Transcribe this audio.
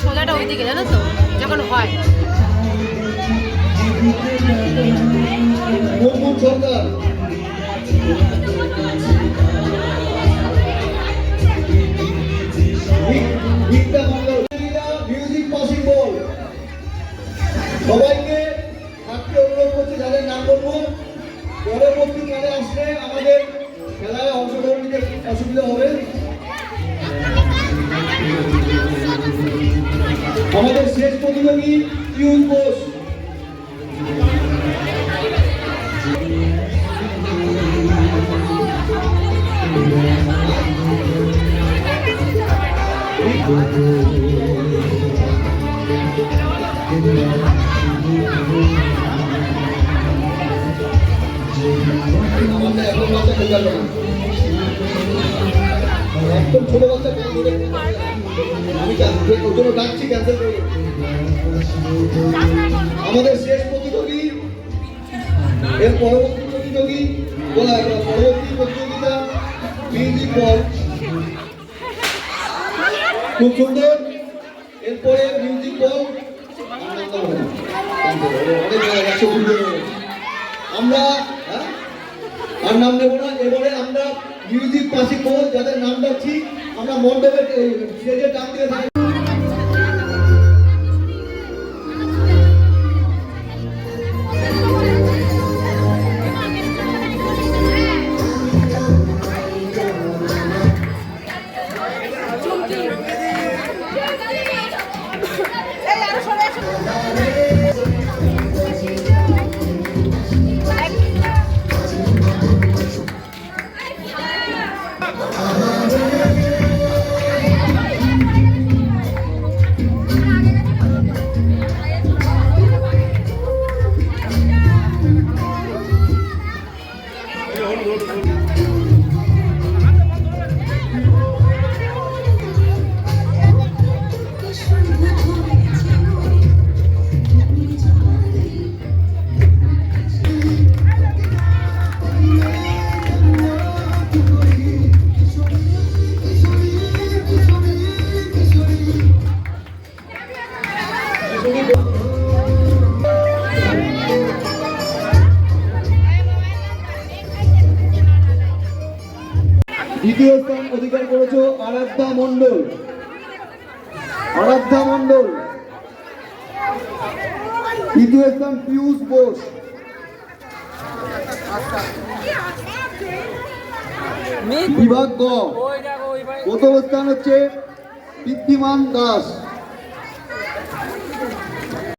সোজাটা ওইদিকে জানো তো যখন হয় সবাইকে থাকতে অনুরোধ করছি, যাদের নাম বলবো পরবর্তী কালে আসলে আমাদের খেলায় অংশগ্রহণ নিতে অসুবিধা হবে। আমাদের শেষ প্রতিযোগী পিয়ুষ বোস। একদম ছোট বাচ্চা আমি ডাকছি, ক্যান্সেল করি। আমাদের শেষ প্রতিযোগী, এর পরবর্তী প্রতিযোগী পরবর্তী প্রতিযোগিতা মিউজিক বল, খুব সুন্দর। এরপরে মিউজিক বল আমরা আর নাম নেব না। এবারে আমরা মিউজিক পাসিং বল, যাদের নাম ডাকছি আমরা মণ্ডপের স্টেজের ডাক দিয়ে থাকি। দ্বিতীয় স্থান অধিকার করেছে আরাধ্যা মণ্ডল। তৃতীয় স্থান পিয়ুষ বোস। বিভাগ গ প্রথম স্থান হচ্ছে পৃথ্বীমান দাস।